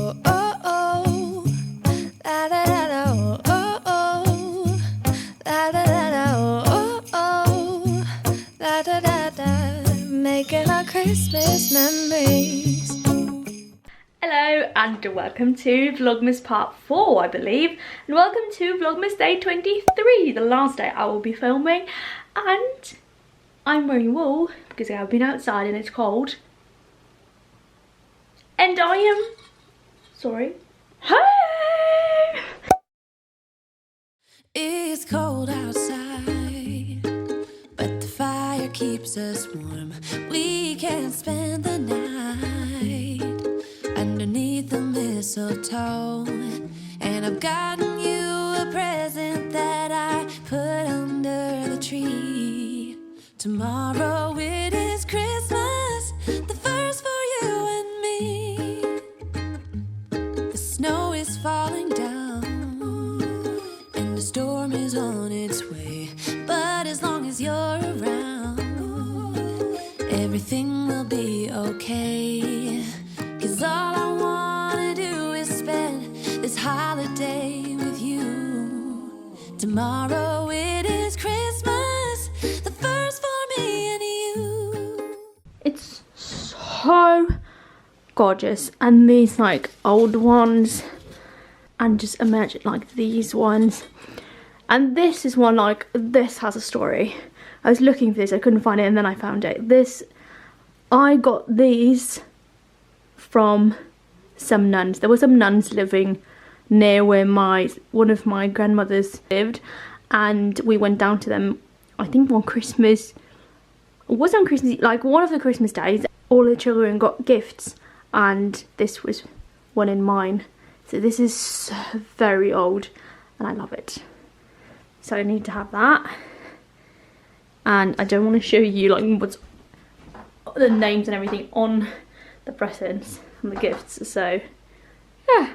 oh, oh, oh. La da da da, oh, oh, oh. La da da da, oh, oh, oh. La da da da. Making our Christmas memories. Hello and welcome to Vlogmas part 4, I believe, and welcome to Vlogmas day 23, the last day I will be filming. And I'm wearing wool because I've been outside and it's cold, and I am sorry. Hey! It's cold outside, but the fire keeps us warm. We can spend the night underneath the mistletoe, and I've gotten you a present that I put under the tree. Tomorrow it is Christmas, the first for you and me. The snow is falling down and the storm is on its way, but as long as you're around, everything will be okay. 'Cause all I wanna do is spend this holiday with you. Tomorrow it is Christmas, the first for me and you. It's so gorgeous, and these like old ones, and just imagine like these ones, and this is one, like this has a story. I was looking for this, I couldn't find it, and then I found it. I got these from some nuns. There were some nuns living near where one of my grandmothers lived, and we went down to them, I think on Christmas. It was on Christmas, like one of the Christmas days. All the children got gifts, and this was one in mine. So this is so very old, and I love it. So I need to have that. And I don't want to show you like what's the names and everything on the presents and the gifts. So yeah,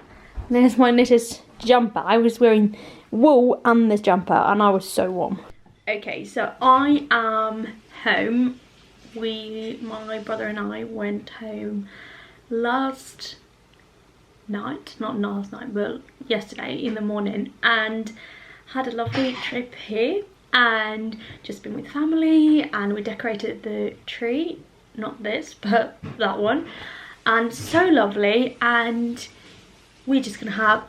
there's my knitted jumper. I was wearing wool and this jumper, and I was so warm. Okay, so I am home. My brother and I went home last night, not last night, but yesterday in the morning, and had a lovely trip here, and just been with family, and we decorated the tree, not this but that one, and so lovely, and we're just gonna have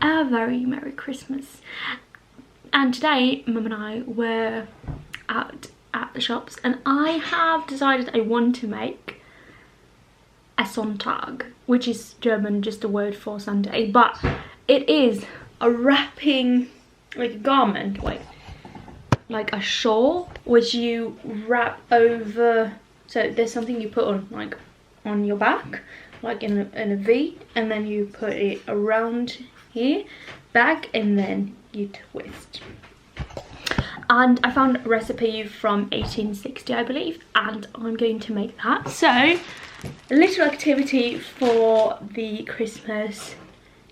a very Merry Christmas. And today Mum and I were out at the shops, and I have decided I want to make a Sonntag, which is German, just a word for Sunday, but it is a wrapping, like a garment, like a shawl, which you wrap over. So there's something you put on, like on your back, like in a V, and then you put it around here, back, and then you twist. And I found a recipe from 1860, I believe, and I'm going to make that. So a little activity for the Christmas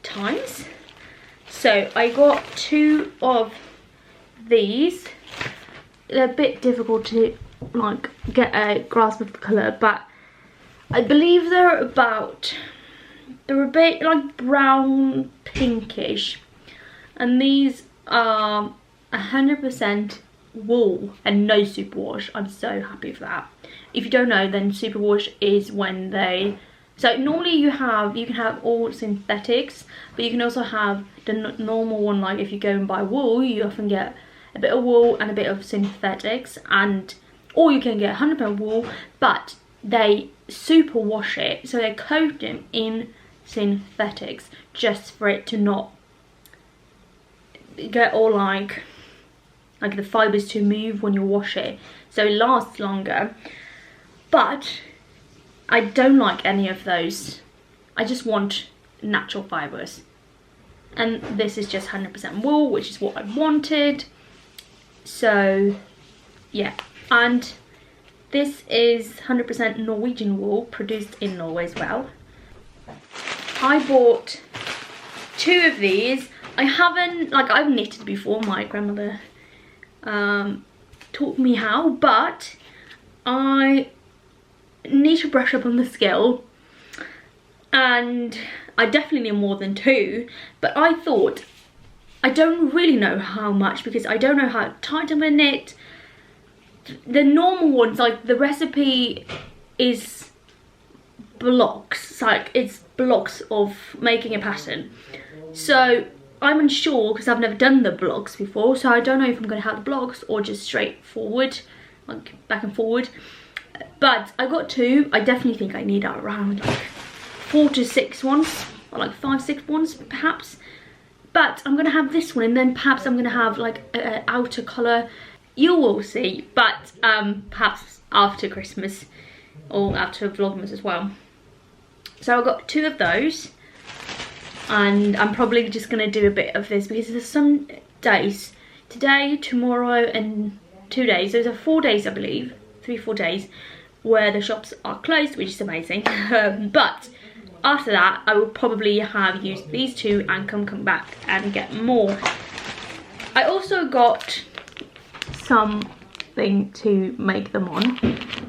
times. So I got 2 of these. They're a bit difficult to like get a grasp of the colour, but I believe they're a bit like brown pinkish, and these are 100% wool and no superwash. I'm so happy for that. If you don't know, then superwash is when they, so normally you can have all synthetics, but you can also have the normal one. Like if you go and buy wool, you often get a bit of wool and a bit of synthetics, or you can get 100% wool, but they superwash it, so they coat them in synthetics just for it to not get all like the fibers to move when you wash it, so it lasts longer. But I don't like any of those. I just want natural fibers, and this is just 100% wool, which is what I wanted. So yeah, and this is 100% Norwegian wool, produced in Norway as well. I bought 2 of these. I've knitted before, my grandmother taught me how, but I need to brush up on the skill. and I definitely need more than 2, but I thought, I don't really know how much because I don't know how tight I'm gonna knit. The normal ones, like the recipe is blocks, like it's blocks of making a pattern. So I'm unsure because I've never done the blocks before, so I don't know if I'm going to have the blocks or just straight forward, like back and forward. But I got 2. I definitely think I need around like 4 to 6 ones, or like 5, 6 ones perhaps. But I'm going to have this one, and then perhaps I'm going to have like an outer colour. You will see, but perhaps after Christmas or after Vlogmas as well. So I got 2 of those, and I'm probably just going to do a bit of this because there's some days, today, tomorrow and 2 days, those are 4 days I believe, 3-4 days where the shops are closed, which is amazing. But after that I will probably have used these 2 and come back and get more. I also got something to make them on,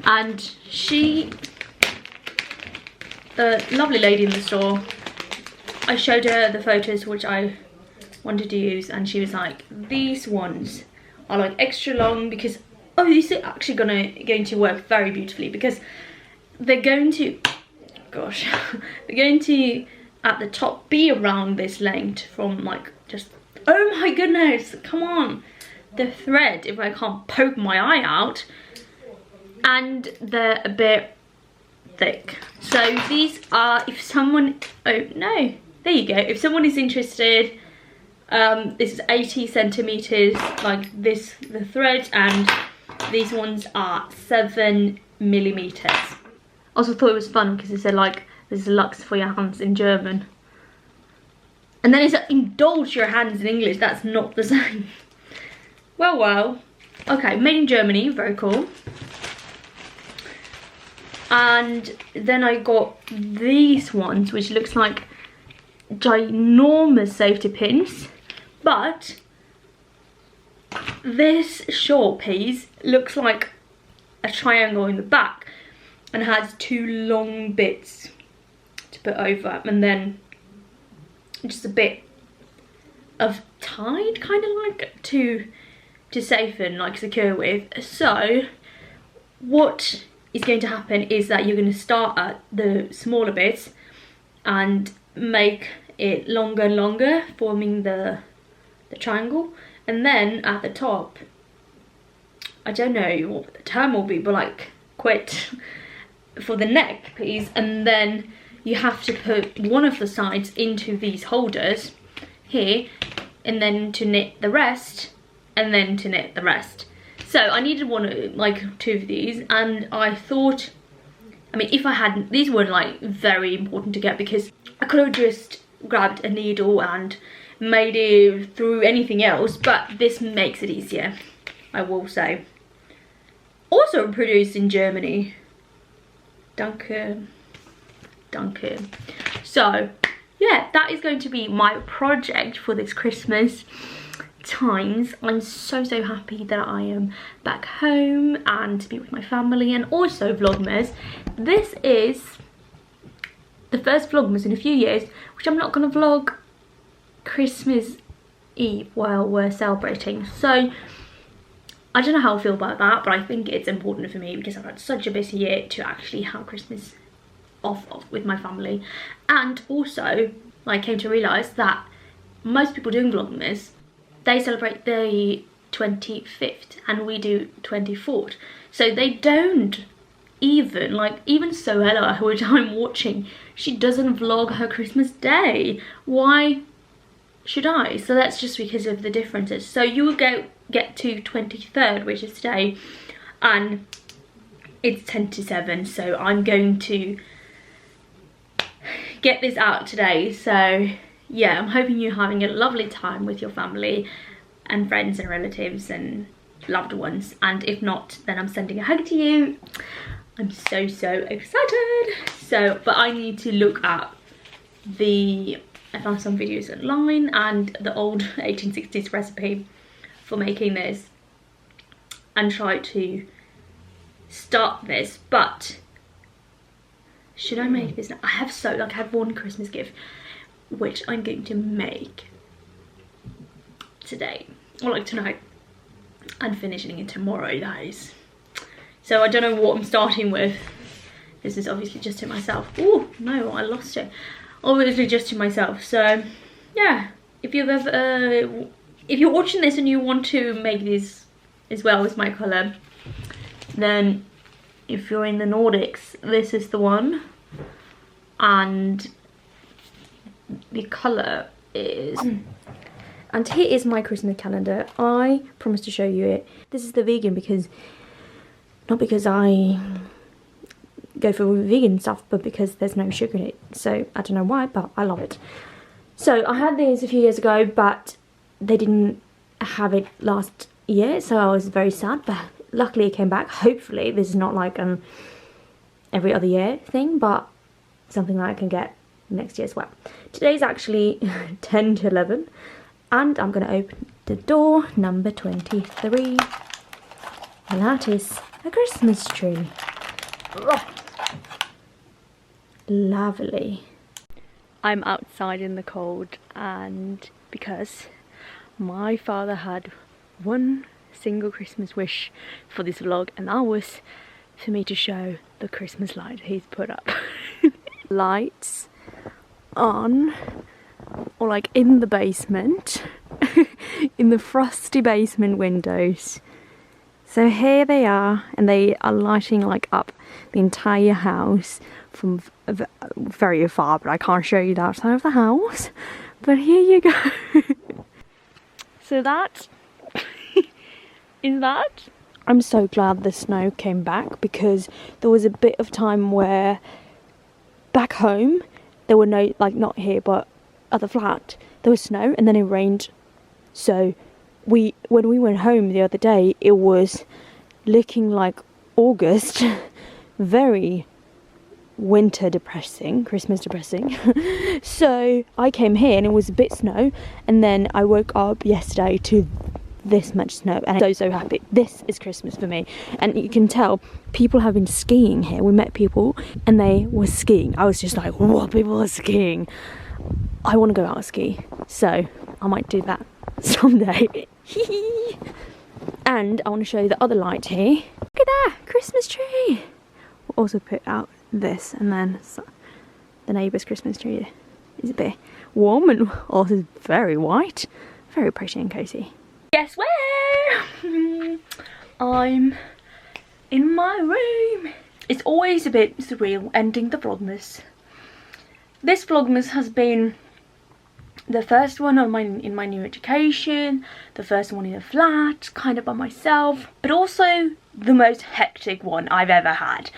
and the lovely lady in the store, I showed her the photos which I wanted to use, and she was like, these ones are like extra long because, oh, these are actually going to work very beautifully because they're going to, gosh, they're going to at the top be around this length from like just, oh my goodness, come on, the thread, if I can't poke my eye out, and they're a bit thick. So these are, if someone, oh no, there you go, if someone is interested, this is 80 centimeters, like this, the thread, and these ones are 7 millimeters. Also thought it was fun because it said like, there's Lux for your hands in German, and then it's like, indulge your hands in English. That's not the same. Well, okay, made in Germany, very cool. And then I got these ones, which looks like ginormous safety pins, but this short piece looks like a triangle in the back and has 2 long bits to put over, and then just a bit of tide, kind of like to safen, like secure with. So what is going to happen is that you're going to start at the smaller bits and make it longer and longer, forming the triangle, and then at the top, I don't know what the term will be, but like quit for the neck piece, and then you have to put one of the sides into these holders here, and then to knit the rest, and then to knit the rest. So I needed like 2 of these, and I thought, I mean, if I hadn't, these were like very important to get because I could have just grabbed a needle and made it through anything else, but this makes it easier, I will say. Also produced in Germany. Danke. Danke. So yeah, that is going to be my project for this Christmas times. I'm so happy that I am back home and to be with my family, and also Vlogmas. This is the first Vlogmas in a few years which I'm not going to vlog Christmas Eve while we're celebrating. So I don't know how I feel about that, but I think it's important for me because I've had such a busy year to actually have Christmas off with my family. And also I came to realise that most people doing Vlogmas, they celebrate the 25th and we do 24th. So they don't even, like, even Soella, which I'm watching, she doesn't vlog her Christmas day. Why should I? So that's just because of the differences. So you will get to 23rd, which is today, and it's 10 to 7. So I'm going to get this out today. So yeah, I'm hoping you're having a lovely time with your family and friends and relatives and loved ones, and if not, then I'm sending a hug to you. I'm so excited. So, but I need to look at I found some videos online and the old 1860s recipe for making this and try to start this, but should I make this now? I have one Christmas gift which I'm going to make today, or like tonight, and finishing it tomorrow, that is. So I don't know what I'm starting with. This is obviously just to myself. Oh no, I lost it. Obviously just to myself. So yeah, if you're watching this and you want to make this as well as my colour, then if you're in the Nordics, this is the one. And the colour is... And here is my Christmas calendar. I promised to show you it. This is the vegan because... Not because I go for vegan stuff, but because there's no sugar in it. So I don't know why, but I love it. So I had these a few years ago, but they didn't have it last year, so I was very sad. But luckily it came back. Hopefully this is not like an every other year thing, but something that I can get next year as well. Today's actually 10 to 11, and I'm going to open the door number 23, and that is a Christmas tree. Oh, lovely. I'm outside in the cold, and because my father had one single Christmas wish for this vlog, and that was for me to show the Christmas light he's put up. Lights on, or like in the basement, in the frosty basement windows. So here they are, and they are lighting like up the entire house from very far, but I can't show you the outside of the house. But here you go. So that is that. I'm so glad the snow came back, because there was a bit of time where back home there were no, like not here but at the flat, there was snow and then it rained. So when we went home the other day, it was looking like August. Very winter depressing, Christmas depressing. So I came here and it was a bit snow, and then I woke up yesterday to this much snow, and I'm so happy. This is Christmas for me. And you can tell people have been skiing here. We met people and they were skiing. I was just like, what, people are skiing? I want to go out and ski, so I might do that someday. And I want to show you the other light here. Look at that Christmas tree. We'll also put out this, and then the neighbour's Christmas tree is a bit warm and also very white, very pretty and cozy. Guess where? I'm in my room. It's always a bit surreal ending the Vlogmas. This Vlogmas has been the first one on in my new education, the first one in a flat, kind of by myself, but also the most hectic one I've ever had.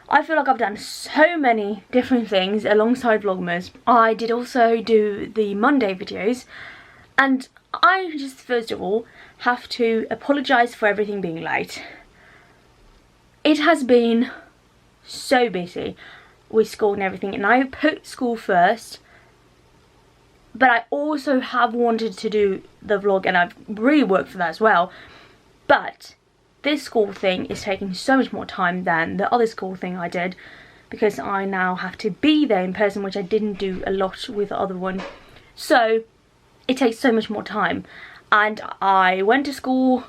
I feel like I've done so many different things alongside Vlogmas. I did also do the Monday videos, and I just first of all have to apologise for everything being late. It has been so busy with school and everything, and I put school first, but I also have wanted to do the vlog, and I've really worked for that as well. But this school thing is taking so much more time than the other school thing I did, because I now have to be there in person, which I didn't do a lot with the other one. So it takes so much more time. And I went to school,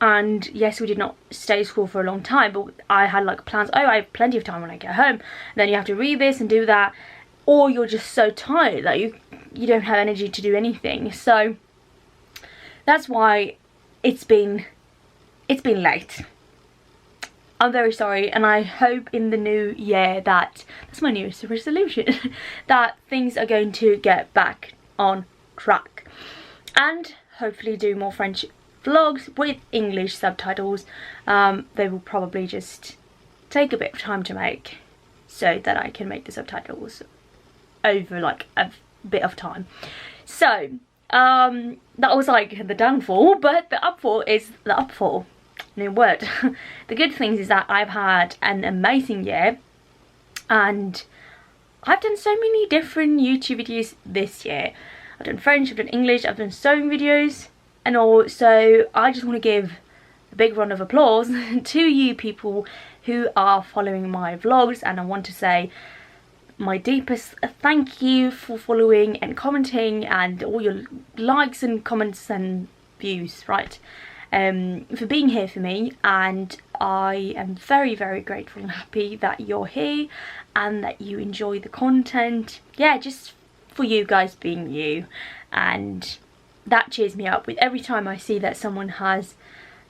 and yes, we did not stay at school for a long time, but I had like plans. Oh, I have plenty of time when I get home. And then you have to read this and do that, or you're just so tired that you don't have energy to do anything. So that's why it's been late. I'm very sorry, and I hope in the new year that's my newest resolution, that things are going to get back on track, and hopefully do more French vlogs with English subtitles. They will probably just take a bit of time to make, so that I can make the subtitles over like a bit of time. So that was like the downfall, but the upfall is the upfall. New word. The good things is that I've had an amazing year, and I've done so many different YouTube videos this year. I've done French, I've done English, I've done sewing videos and all. So I just want to give a big round of applause to you people who are following my vlogs, and I want to say my deepest thank you for following and commenting and all your likes and comments and views, right? For being here for me, and I am very, very grateful and happy that you're here and that you enjoy the content. Yeah, just for you guys being you, and that cheers me up with every time I see that someone has,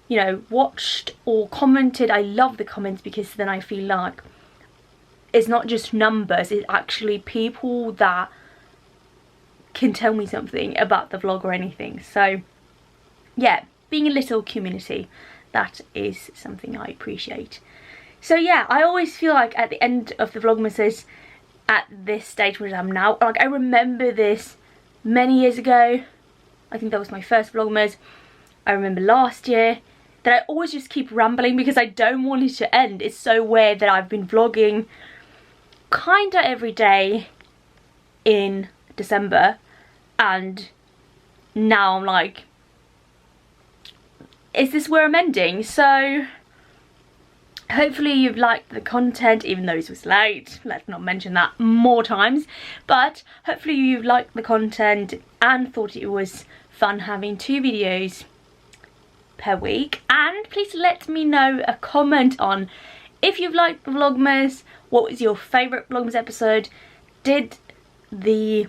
you know, watched or commented. I love the comments because then I feel like it's not just numbers, it's actually people that can tell me something about the vlog or anything. So yeah, being a little community, that is something I appreciate. So yeah, I always feel like at the end of the vlogmases at this stage which I'm now, like I remember this many years ago. I think that was my first vlogmas. I remember last year that I always just keep rambling because I don't want it to end. It's so weird that I've been vlogging kinda every day in December, and now I'm like, is this where I'm ending? So hopefully you've liked the content, even though it was late. Let's not mention that more times. But hopefully you've liked the content and thought it was fun having 2 videos per week. And please let me know a comment on if you've liked the vlogmas. What was your favourite vlogmas episode? Did the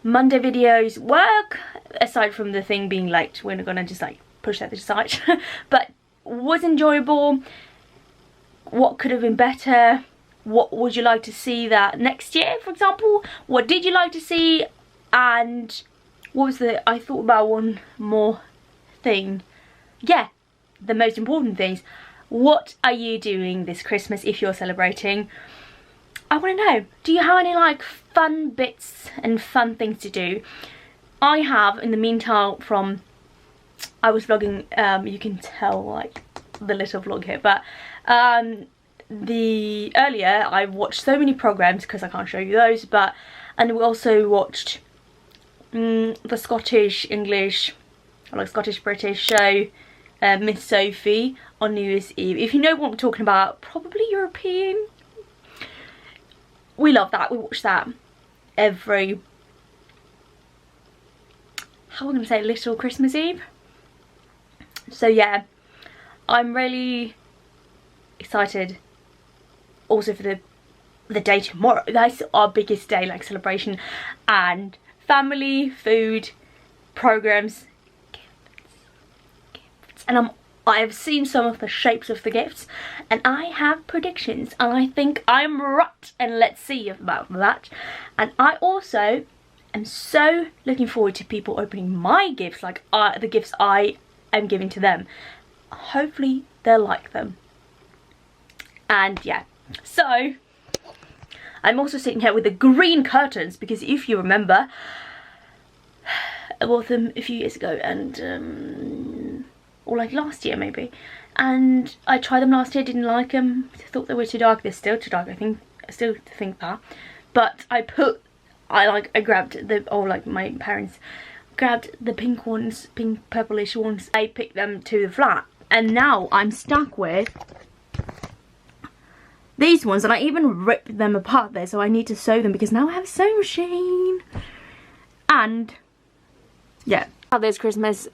Monday videos work? Aside from the thing being late, we're not gonna just like push that aside. But was enjoyable? What could have been better? What would you like to see that next year, for example? What did you like to see? And what was the, I thought about one more thing. Yeah, the most important things. What are you doing this Christmas if you're celebrating? I want to know, do you have any like fun bits and fun things to do? I have, in the meantime, from I was vlogging, you can tell like the little vlog here, but the earlier I watched so many programs because I can't show you those, but and we also watched the Scottish English, or like Scottish British show, Miss Sophie, on New Year's Eve. If you know what I'm talking about, probably European. We love that. We watch that every, how am I going to say, little Christmas Eve. So yeah, I'm really excited also for the day tomorrow. That's our biggest day, like celebration and family, food, programs, gifts. And I have seen some of the shapes of the gifts and I have predictions and I think I'm right, and let's see about that. And I also am so looking forward to people opening my gifts, like the gifts I am giving to them. Hopefully they'll like them. And yeah, so I'm also sitting here with the green curtains because if you remember, I bought them a few years ago, and or like last year maybe, and I tried them last year, didn't like them, I thought they were too dark. They're still too dark, I still think that, but I grabbed the, or like my parents grabbed the pink ones, pink purplish ones. I picked them to the flat and now I'm stuck with these ones, and I even ripped them apart there, so I need to sew them because now I have a sewing machine. And yeah, there's Christmas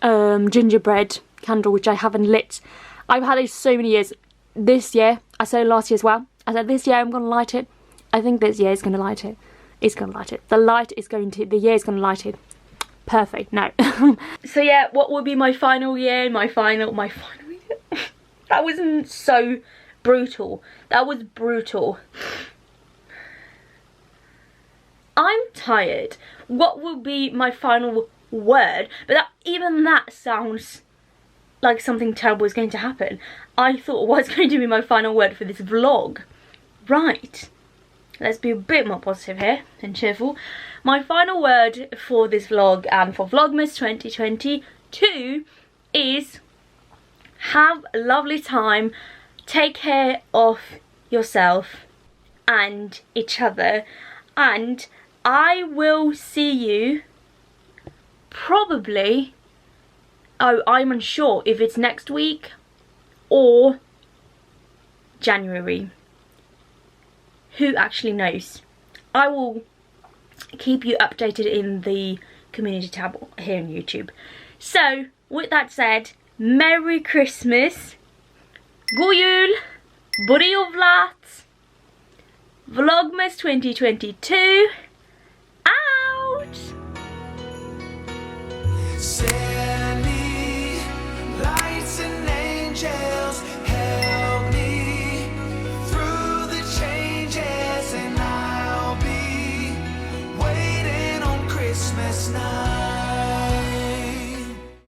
gingerbread candle which I haven't lit. I've had it so many years. This year, I said last year as well, I said this year I'm gonna light it. I think this year is gonna light it. It's gonna light it. The year is gonna light it. Perfect. No. So yeah, what will be my final year? My final year. That wasn't so brutal. That was brutal. I'm tired. What will be my final word? But even that sounds like something terrible is going to happen. I thought what's going to be my final word for this vlog. Right. Let's be a bit more positive here and cheerful. My final word for this vlog and for Vlogmas 2022 is have a lovely time. Take care of yourself and each other, and I will see you probably, oh, I'm unsure if it's next week or January. Who actually knows? I will keep you updated in the community tab here on YouTube. So, with that said, Merry Christmas, God Jul, Brevlat, Vlogmas 2022, out!